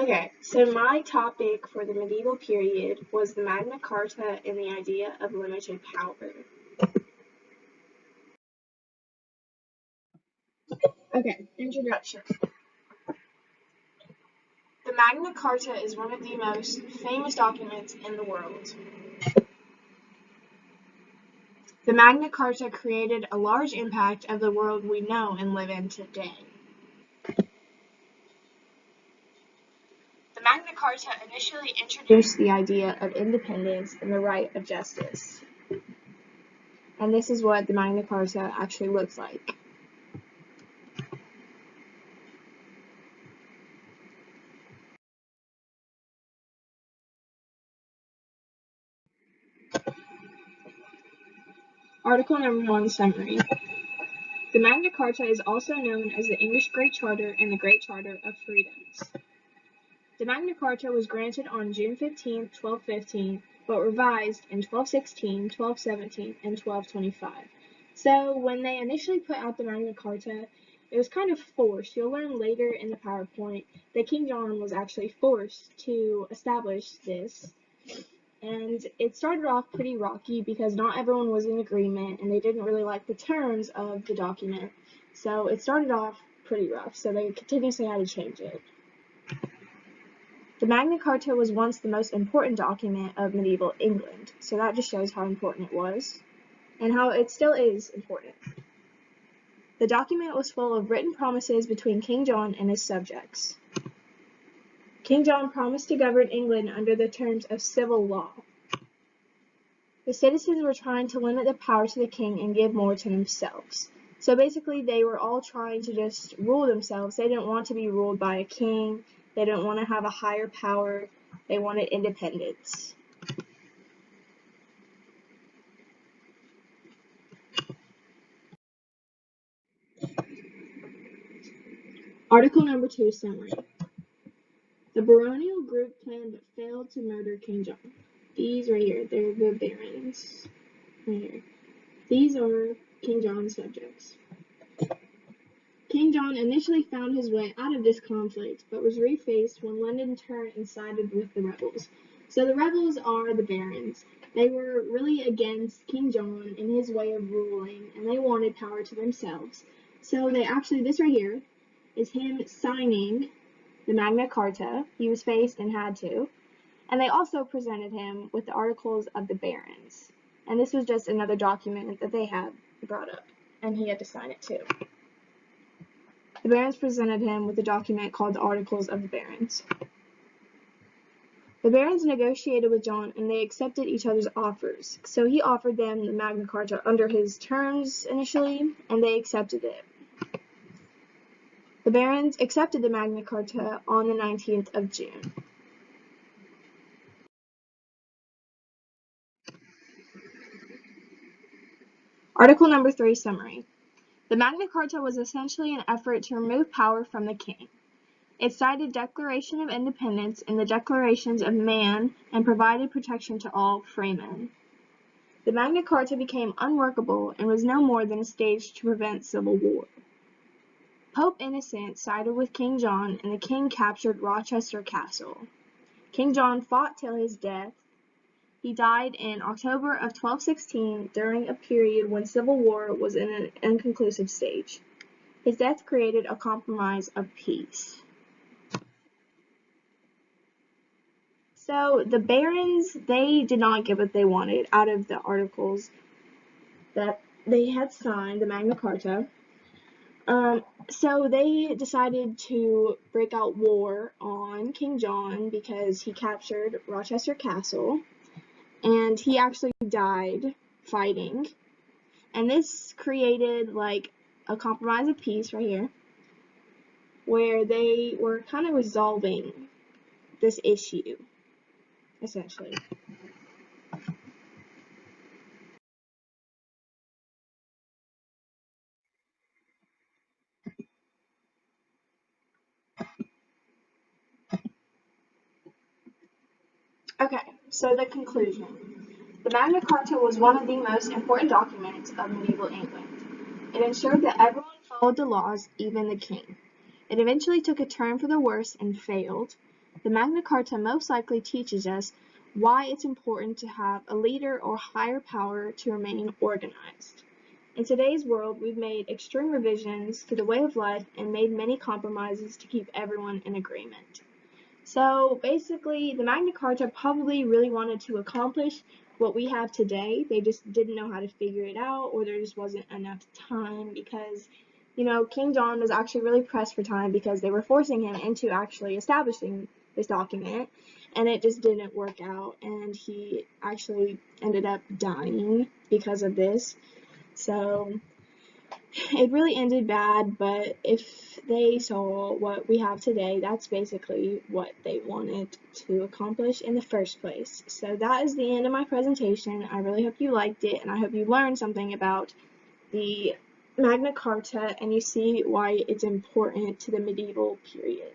Okay, so my topic for the medieval period was the Magna Carta and the idea of limited power. Okay, introduction. The Magna Carta is one of the most famous documents in the world. The Magna Carta created a large impact of the world we know and live in today. The Magna Carta initially introduced the idea of independence and the right of justice. And this is what the Magna Carta actually looks like. Article number 1, summary. The Magna Carta is also known as the English Great Charter and the Great Charter of Freedoms. The Magna Carta was granted on June 15, 1215, but revised in 1216, 1217, and 1225. So when they initially put out the Magna Carta, it was kind of forced. You'll learn later in the PowerPoint that King John was actually forced to establish this. And it started off pretty rocky because not everyone was in agreement and they didn't really like the terms of the document. So it started off pretty rough, so they continuously had to change it. The Magna Carta was once the most important document of medieval England, so that just shows how important it was and how it still is important. The document was full of written promises between King John and his subjects. King John promised to govern England under the terms of civil law. The citizens were trying to limit the power to the king and give more to themselves. So basically they were all trying to just rule themselves. They didn't want to be ruled by a king. They didn't want to have a higher power. They wanted independence. Article number 2, summary. The baronial group planned but failed to murder King John. These right here, they're the barons. Right here. These are King John's subjects. King John initially found his way out of this conflict, but was refaced when London turned and sided with the rebels. So the rebels are the barons. They were really against King John and his way of ruling, and they wanted power to themselves. So this right here is him signing the Magna Carta. He was faced and had to. And they also presented him with the Articles of the Barons. And this was just another document that they had brought up, and he had to sign it too. The barons presented him with a document called the Articles of the Barons. The barons negotiated with John and they accepted each other's offers. So he offered them the Magna Carta under his terms initially, and they accepted it. The barons accepted the Magna Carta on the 19th of June. Article number 3, summary. The Magna Carta was essentially an effort to remove power from the king. It cited Declaration of Independence and the Declarations of Man and provided protection to all freemen. The Magna Carta became unworkable and was no more than a stage to prevent civil war. Pope Innocent sided with King John and the king captured Rochester Castle. King John fought till his death. He died in October of 1216 during a period when civil war was in an inconclusive stage. His death created a compromise of peace. So the barons, they did not get what they wanted out of the articles that they had signed, the Magna Carta. So they decided to break out war on King John because he captured Rochester Castle, and he actually died fighting. And this created like a compromise of peace right here, where they were kind of resolving this issue, essentially. Okay, so the conclusion. The Magna Carta was one of the most important documents of medieval England. It ensured that everyone followed the laws, even the king. It eventually took a turn for the worse and failed. The Magna Carta most likely teaches us why it's important to have a leader or higher power to remain organized. In today's world, we've made extreme revisions to the way of life and made many compromises to keep everyone in agreement. So basically, the Magna Carta probably really wanted to accomplish what we have today. They just didn't know how to figure it out, or there just wasn't enough time because, King John was actually really pressed for time because they were forcing him into actually establishing this document, and it just didn't work out, and he actually ended up dying because of this. So it really ended bad, but if they saw what we have today, that's basically what they wanted to accomplish in the first place. So that is the end of my presentation. I really hope you liked it, and I hope you learned something about the Magna Carta and you see why it's important to the medieval period.